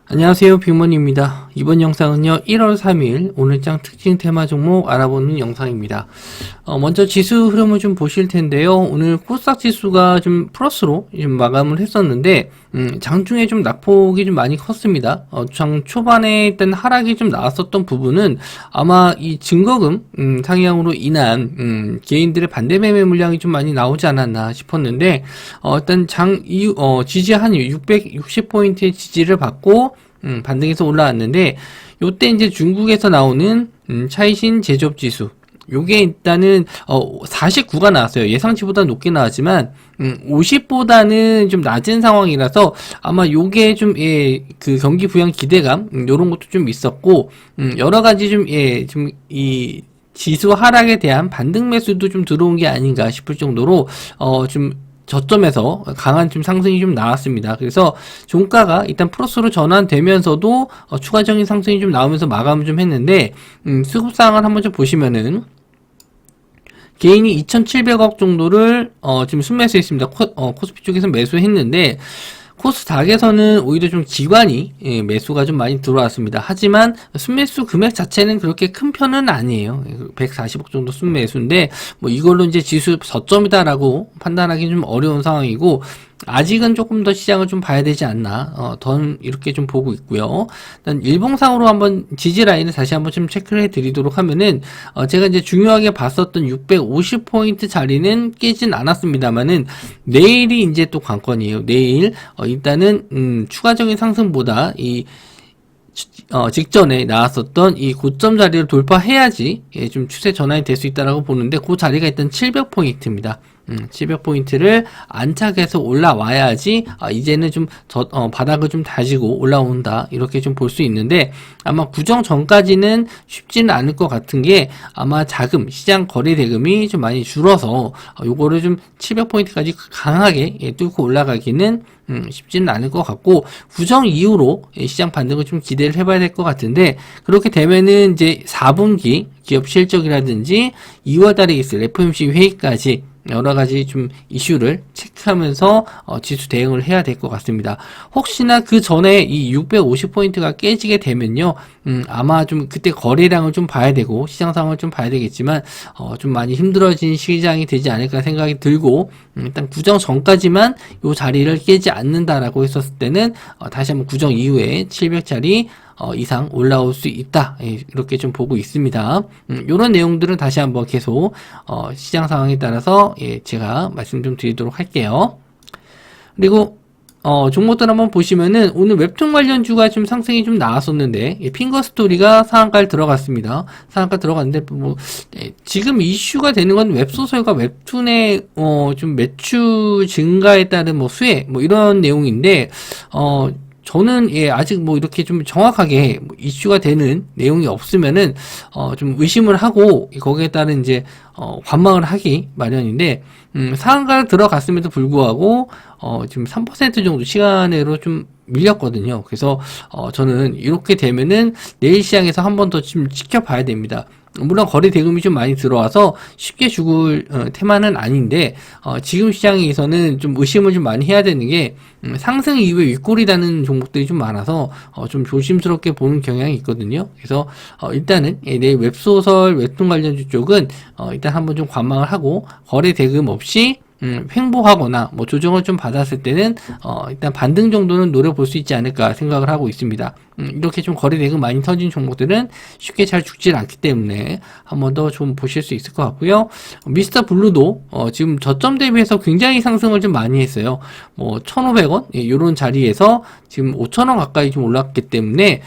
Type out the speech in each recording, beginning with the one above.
안녕하세요, 빅몬입니다. 이번 영상은요 1월 3일 오늘장 특징 테마 종목 알아보는 영상입니다. 먼저 지수 흐름을 좀 보실 텐데요. 오늘 코스닥 지수가 좀 플러스로 좀 마감을 했었는데 장중에 좀 낙폭이 좀 많이 컸습니다. 장 초반에 일단 하락이 좀 나왔었던 부분은 아마 이 증거금 상향으로 인한 개인들의 반대 매매 물량이 좀 많이 나오지 않았나 싶었는데 일단 장 이후 지지한 이후 660포인트의 지지를 받고 반등해서 올라왔는데 요때 이제 중국에서 나오는 차이신 제조업 지수 요게 일단은 49가 나왔어요. 예상치보다 높게 나왔지만 50보다는 좀 낮은 상황이라서 아마 요게 좀 그 경기 부양 기대감 요런 것도 좀 있었고 여러 가지 좀 이 지수 하락에 대한 반등 매수도 좀 들어온 게 아닌가 싶을 정도로 좀 저점에서 강한 좀 상승이 좀 나왔습니다. 그래서 종가가 일단 플러스로 전환되면서도 추가적인 상승이 좀 나오면서 마감을 좀 했는데 수급상을 한번 좀 보시면은 개인이 2,700억 정도를 지금 순매수했습니다. 코스피 쪽에서 매수했는데 코스닥에서는 오히려 좀 기관이 매수가 좀 많이 들어왔습니다. 하지만 순매수 금액 자체는 그렇게 큰 편은 아니에요. 140억 정도 순매수인데 뭐 이걸로 이제 지수 저점이다라고 판단하기 좀 어려운 상황이고 아직은 조금 더 시장을 좀 봐야 되지 않나 더 이렇게 좀 보고 있고요. 일단 일봉상으로 한번 지지 라인을 다시 한번 좀 체크를 해드리도록 하면은 제가 이제 중요하게 봤었던 650포인트 자리는 깨진 않았습니다만은 내일이 이제 또 관건이에요. 내일 일단은 추가적인 상승보다 이 직전에 나왔었던 이 고점 자리를 돌파해야지 좀 추세 전환이 될 수 있다라고 보는데 그 자리가 일단 700포인트입니다. 700포인트를 안착해서 올라와야지 이제는 좀 바닥을 좀 다지고 올라온다 이렇게 좀 볼 수 있는데 아마 구정 전까지는 쉽지는 않을 것 같은 게 아마 자금 시장 거래 대금이 좀 많이 줄어서 요거를 좀 700포인트까지 강하게 뚫고 올라가기는 쉽지는 않을 것 같고 구정 이후로 시장 반등을 좀 기대를 해봐야 될 것 같은데 그렇게 되면은 이제 4분기 기업 실적이라든지 2월달에 있을 FOMC 회의까지 여러 가지 좀 이슈를 체크하면서 지수 대응을 해야 될 것 같습니다. 혹시나 그 전에 이 650포인트가 깨지게 되면요, 아마 좀 그때 거래량을 좀 봐야 되고 시장 상황을 좀 봐야 되겠지만 좀 많이 힘들어진 시장이 되지 않을까 생각이 들고 일단 구정 전까지만 요 자리를 깨지 않는다라고 했었을 때는 다시 한번 구정 이후에 700짜리 이상 올라올 수 있다 이렇게 좀 보고 있습니다. 이런 내용들은 다시 한번 계속 시장 상황에 따라서 제가 말씀 좀 드리도록 할게요. 그리고 종목들 한번 보시면은 오늘 웹툰 관련주가 좀 상승이 좀 나왔었는데 핑거스토리가 상한가를 들어갔습니다. 상한가 들어갔는데 지금 이슈가 되는 건 웹소설과 웹툰의 좀 매출 증가에 따른 뭐 수혜 뭐 이런 내용인데 저는 아직 뭐 이렇게 좀 정확하게 이슈가 되는 내용이 없으면은 좀 의심을 하고 거기에 따른 이제 관망을 하기 마련인데 상한가를 들어갔음에도 불구하고 지금 3% 정도 시간으로 좀 밀렸거든요. 그래서 저는 이렇게 되면은 내일 시장에서 한 번 더 좀 지켜봐야 됩니다. 물론 거래 대금이 좀 많이 들어와서 쉽게 죽을 테마는 아닌데 지금 시장에서는 좀 의심을 좀 많이 해야 되는 게 상승 이후에 윗골이 다는 종목들이 좀 많아서 좀 조심스럽게 보는 경향이 있거든요. 그래서 일단은 내일 웹소설 웹툰 관련주 쪽은 일단 한번 좀 관망을 하고 거래 대금 없이 횡보하거나 뭐 조정을 좀 받았을 때는 일단 반등 정도는 노려볼 수 있지 않을까 생각을 하고 있습니다. 이렇게 좀 거래 대금 많이 터진 종목들은 쉽게 잘 죽질 않기 때문에 한 번 더 좀 보실 수 있을 것 같고요. 미스터 블루도 지금 저점 대비해서 굉장히 상승을 좀 많이 했어요. 뭐 1,500원 이런 자리에서 지금 5,000원 가까이 좀 올랐기 때문에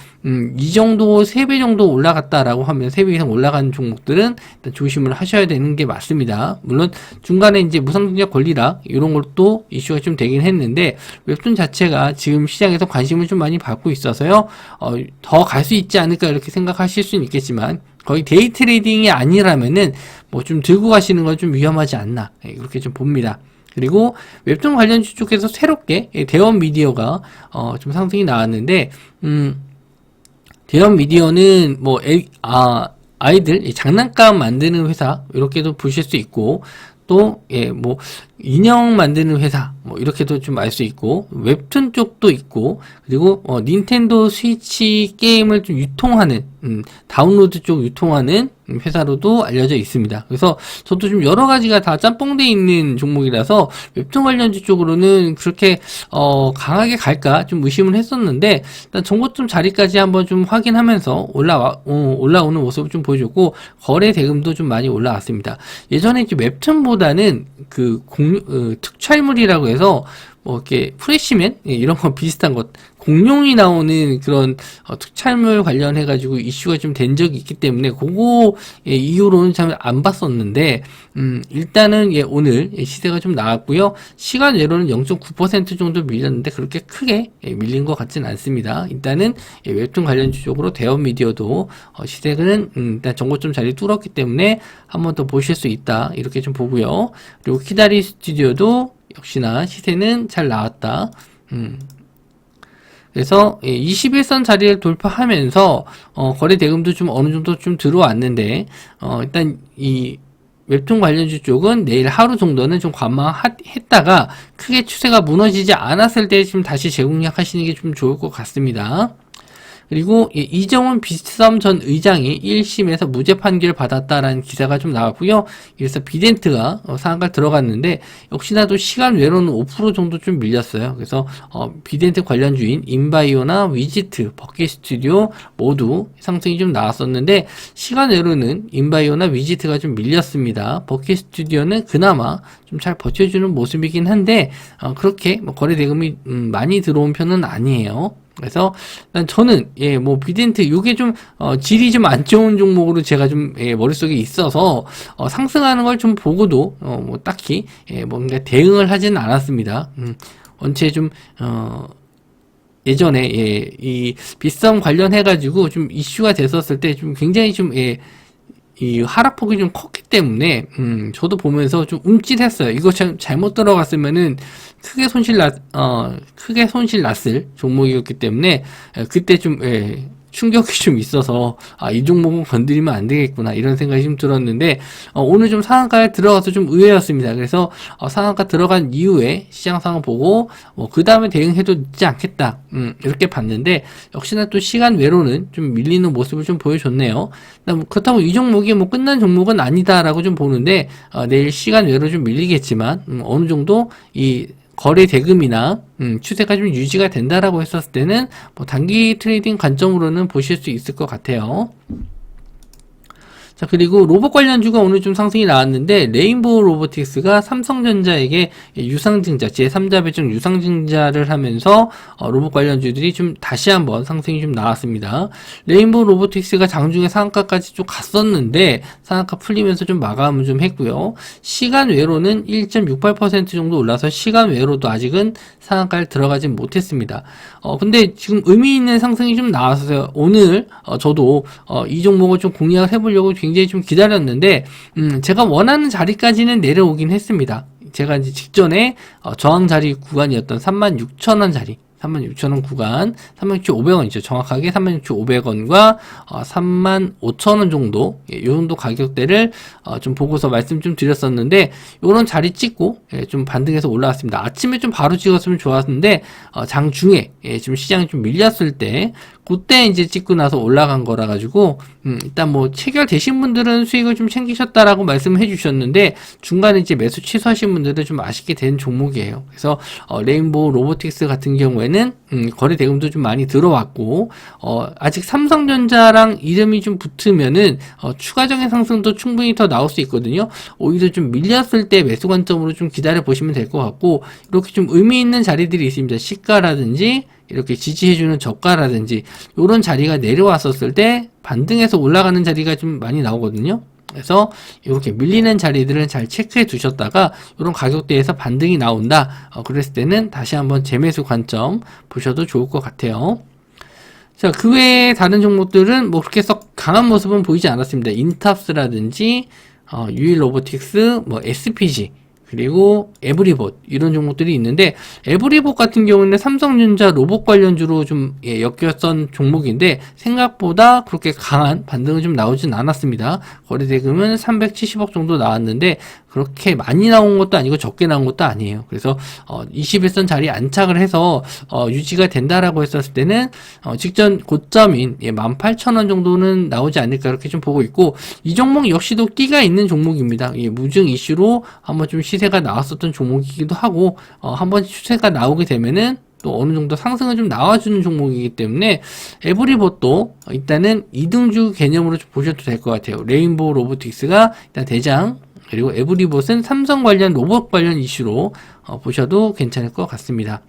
이 정도 3배 정도 올라갔다라고 하면 3배 이상 올라간 종목들은 일단 조심을 하셔야 되는 게 맞습니다. 물론 중간에 이제 무상증자 권리락 이런 것도 이슈가 좀 되긴 했는데 웹툰 자체가 지금 시장에서 관심을 좀 많이 받고 있어서요. 더 갈 수 있지 않을까 이렇게 생각하실 수는 있겠지만 거의 데이 트레이딩이 아니라면은 뭐 좀 들고 가시는 건 좀 위험하지 않나 그렇게 좀 봅니다. 그리고 웹툰 관련주 쪽에서 새롭게 대원 미디어가 좀 상승이 나왔는데 대원 미디어는 뭐 아이들 장난감 만드는 회사 이렇게도 보실 수 있고 또 뭐 인형 만드는 회사 뭐 이렇게도 좀 알 수 있고, 웹툰 쪽도 있고, 그리고 닌텐도 스위치 게임을 좀 유통하는 다운로드 쪽 유통하는 회사로도 알려져 있습니다. 그래서 저도 좀 여러 가지가 다 짬뽕돼 있는 종목이라서 웹툰 관련주 쪽으로는 그렇게 강하게 갈까 좀 의심을 했었는데, 일단 정고점 자리까지 한번 좀 확인하면서 올라오는 모습을 좀 보여줬고, 거래 대금도 좀 많이 올라왔습니다. 예전에 이제 웹툰보다는 그 특촬물이라고 해서 뭐 이렇게 프레시맨 이런 거 비슷한 것, 공룡이 나오는 그런 특촬물 관련해 가지고 이슈가 좀 된 적이 있기 때문에 그거 이후로는 잘 안 봤었는데, 일단은 오늘 시세가 좀 나왔고요. 시간 외로는 0.9% 정도 밀렸는데 그렇게 크게 밀린 것 같진 않습니다. 일단은 웹툰 관련주 쪽으로 대원 미디어도 시세는 일단 정고점 자리 뚫었기 때문에 한 번 더 보실 수 있다, 이렇게 좀 보고요. 그리고 키다리 스튜디오도 역시나 시세는 잘 나왔다. 그래서 21선 자리를 돌파하면서 거래 대금도 좀 어느 정도 좀 들어왔는데, 일단 이 웹툰 관련주 쪽은 내일 하루 정도는 좀 관망했다가 크게 추세가 무너지지 않았을 때 좀 다시 재공략하시는 게 좀 좋을 것 같습니다. 그리고 이정훈 비썸 전 의장이 1심에서 무죄 판결 받았다라는 기사가 좀 나왔고요. 그래서 비덴트가 상한가 들어갔는데 역시나도 시간 외로는 5% 정도 좀 밀렸어요. 그래서 비덴트 관련주인 인바이오나 위지트, 버킷 스튜디오 모두 상승이 좀 나왔었는데, 시간 외로는 인바이오나 위지트가 좀 밀렸습니다. 버킷 스튜디오는 그나마 좀 잘 버텨주는 모습이긴 한데 그렇게 거래 대금이 많이 들어온 편은 아니에요. 그래서 저는 뭐 비덴트 요게 좀 질이 좀 안 좋은 종목으로 제가 좀 머릿속에 있어서 상승하는 걸 좀 보고도 뭐 딱히 뭔가 대응을 하지는 않았습니다. 원체 좀 예전에 이 빗썸 관련해 가지고 좀 이슈가 됐었을 때 좀 굉장히 좀 이 하락폭이 좀 컸기 때문에 저도 보면서 좀 움찔했어요. 이거 참 잘못 들어갔으면은 크게 손실 났을 종목이었기 때문에 그때 좀 충격이 좀 있어서 이 종목은 건드리면 안 되겠구나, 이런 생각이 좀 들었는데 오늘 좀 상한가에 들어가서 좀 의외였습니다. 그래서 상한가 들어간 이후에 시장 상황 보고 그 다음에 대응해도 늦지 않겠다, 이렇게 봤는데 역시나 또 시간 외로는 좀 밀리는 모습을 좀 보여줬네요. 그렇다고 이 종목이 뭐 끝난 종목은 아니다라고 좀 보는데 내일 시간 외로 좀 밀리겠지만 어느 정도 이 거래 대금이나 추세가 좀 유지가 된다라고 했었을 때는 뭐 단기 트레이딩 관점으로는 보실 수 있을 것 같아요. 자, 그리고 로봇 관련주가 오늘 좀 상승이 나왔는데, 레인보우 로보틱스가 삼성전자에게 유상증자, 제3자 배정 유상증자를 하면서 로봇 관련주들이 좀 다시 한번 상승이 좀 나왔습니다. 레인보우 로보틱스가 장중에 상한가까지 좀 갔었는데 상한가 풀리면서 좀 마감을 좀 했고요. 시간 외로는 1.68% 정도 올라서 시간 외로도 아직은 상한가를 들어가진 못했습니다. 근데 지금 의미 있는 상승이 좀 나왔어요. 오늘 저도 이 종목을 좀 공략을 해보려고 굉장히 좀 기다렸는데 제가 원하는 자리까지는 내려오긴 했습니다. 제가 이제 직전에 저항 자리 구간이었던 36,000원 자리, 36,000원 구간, 36,500원이죠. 정확하게 36,500원과 35,000원 정도, 요 정도 가격대를 좀 보고서 말씀 좀 드렸었는데, 요런 자리 찍고 좀 반등해서 올라왔습니다. 아침에 좀 바로 찍었으면 좋았는데 장중에 지금 시장이 좀 밀렸을 때 그때 이제 찍고 나서 올라간 거라 가지고 일단 뭐 체결되신 분들은 수익을 좀 챙기셨다라고 말씀을 해주셨는데 중간에 이제 매수 취소하신 분들은 좀 아쉽게 된 종목이에요. 그래서 레인보우 로보틱스 같은 경우에는 거래 대금도 좀 많이 들어왔고 아직 삼성전자랑 이름이 좀 붙으면은 추가적인 상승도 충분히 더 나올 수 있거든요. 오히려 좀 밀렸을 때 매수 관점으로 좀 기다려 보시면 될 것 같고, 이렇게 좀 의미 있는 자리들이 있습니다. 시가라든지 이렇게 지지해주는 저가라든지 이런 자리가 내려왔었을 때 반등해서 올라가는 자리가 좀 많이 나오거든요. 그래서 이렇게 밀리는 자리들은 잘 체크해 두셨다가 이런 가격대에서 반등이 나온다, 그랬을 때는 다시 한번 재매수 관점 보셔도 좋을 것 같아요. 자, 그 외에 다른 종목들은 뭐 그렇게 썩 강한 모습은 보이지 않았습니다. 인탑스라든지 유일로보틱스, 뭐 SPG, 그리고 에브리봇, 이런 종목들이 있는데, 에브리봇 같은 경우는 삼성전자 로봇 관련주로 좀 엮였던 종목인데 생각보다 그렇게 강한 반등은 좀 나오진 않았습니다. 거래대금은 370억 정도 나왔는데 그렇게 많이 나온 것도 아니고 적게 나온 것도 아니에요. 그래서 21선 자리에 안착을 해서 유지가 된다라고 했었을 때는 직전 고점인 18,000원 정도는 나오지 않을까 이렇게 좀 보고 있고, 이 종목 역시도 끼가 있는 종목입니다. 무증 이슈로 한번 좀 시세가 나왔었던 종목이기도 하고, 한번 추세가 나오게 되면은 또 어느 정도 상승을 좀 나와주는 종목이기 때문에 에브리봇도 일단은 이등주 개념으로 좀 보셔도 될 것 같아요. 레인보우 로보틱스가 일단 대장, 그리고 에브리봇은 삼성 관련 로봇 관련 이슈로 보셔도 괜찮을 것 같습니다.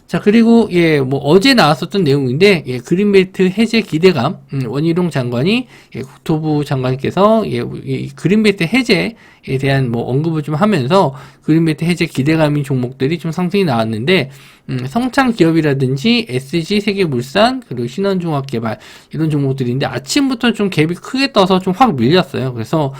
자, 그리고 뭐 어제 나왔었던 내용인데, 그린벨트 해제 기대감, 원희룡 장관이 국토부 장관께서 이 그린벨트 해제에 대한 뭐 언급을 좀 하면서 그린벨트 해제 기대감인 종목들이 좀 상승이 나왔는데, 성창 기업이라든지 SG 세계물산, 그리고 신원종합개발 이런 종목들인데 아침부터 좀 갭이 크게 떠서 좀 확 밀렸어요. 그래서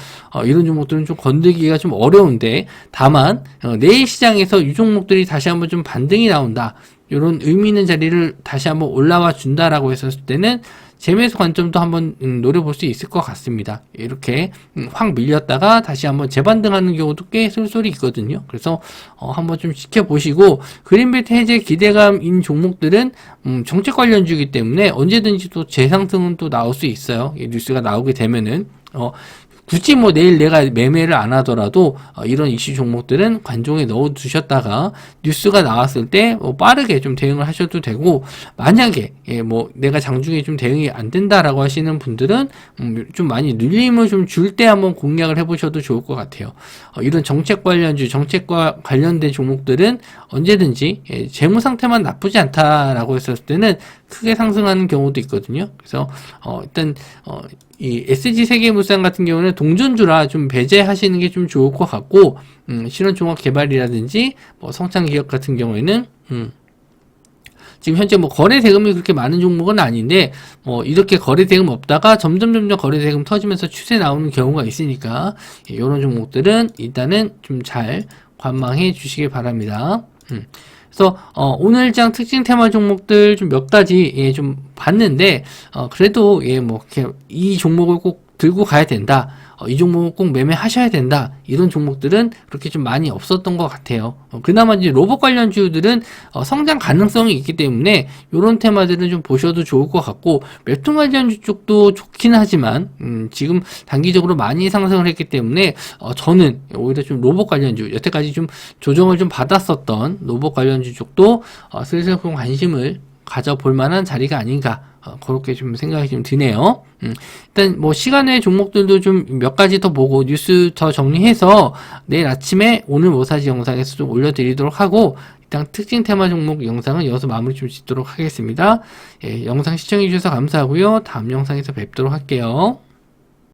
이런 종목들은 좀 건들기가 좀 어려운데, 다만 내일 시장에서 이 종목들이 다시 한번 좀 반등이 나온다, 이런 의미 있는 자리를 다시 한번 올라와 준다라고 했었을 때는 재매수 관점도 한번 노려볼 수 있을 것 같습니다. 이렇게 확 밀렸다가 다시 한번 재반등하는 경우도 꽤 쏠쏠이 있거든요. 그래서 한번 좀 지켜보시고, 그린벨트 해제 기대감인 종목들은 정책 관련주이기 때문에 언제든지 또 재상승은 또 나올 수 있어요. 이 뉴스가 나오게 되면은 굳이 뭐 내일 내가 매매를 안 하더라도 이런 이슈 종목들은 관종에 넣어 두셨다가 뉴스가 나왔을 때 빠르게 좀 대응을 하셔도 되고, 만약에 뭐 내가 장중에 좀 대응이 안 된다라고 하시는 분들은 좀 많이 눌림을 좀 줄 때 한번 공략을 해보셔도 좋을 것 같아요. 이런 정책 관련주, 정책과 관련된 종목들은 언제든지 재무 상태만 나쁘지 않다라고 했었을 때는 크게 상승하는 경우도 있거든요. 그래서 일단 이 SG 세계물산 같은 경우는 동전주라 좀 배제하시는 게 좀 좋을 것 같고, 신원종합개발이라든지 뭐 성창기업 같은 경우에는 지금 현재 뭐 거래 대금이 그렇게 많은 종목은 아닌데, 이렇게 거래 대금 없다가 점점 거래 대금 터지면서 추세 나오는 경우가 있으니까 이런 종목들은 일단은 좀 잘 관망해 주시길 바랍니다. 그래서 오늘장 특징 테마 종목들 좀 몇 가지 좀 봤는데, 그래도 뭐 이렇게 이 종목을 꼭 들고 가야 된다, 이 종목을 꼭 매매하셔야 된다, 이런 종목들은 그렇게 좀 많이 없었던 것 같아요. 그나마 이제 로봇 관련주들은 성장 가능성이 있기 때문에 이런 테마들은 좀 보셔도 좋을 것 같고, 웹툰 관련주 쪽도 좋긴 하지만 지금 단기적으로 많이 상승을 했기 때문에 저는 오히려 좀 로봇 관련주, 여태까지 좀 조정을 좀 받았었던 로봇 관련주 쪽도 슬슬 관심을 가져볼 만한 자리가 아닌가, 그렇게 좀 생각이 좀 드네요. 일단 뭐 시간의 종목들도 좀 몇 가지 더 보고 뉴스 더 정리해서 내일 아침에 오늘 모사지 영상에서 좀 올려드리도록 하고, 일단 특징 테마 종목 영상은 여기서 마무리 좀 짓도록 하겠습니다. 영상 시청해주셔서 감사하고요. 다음 영상에서 뵙도록 할게요.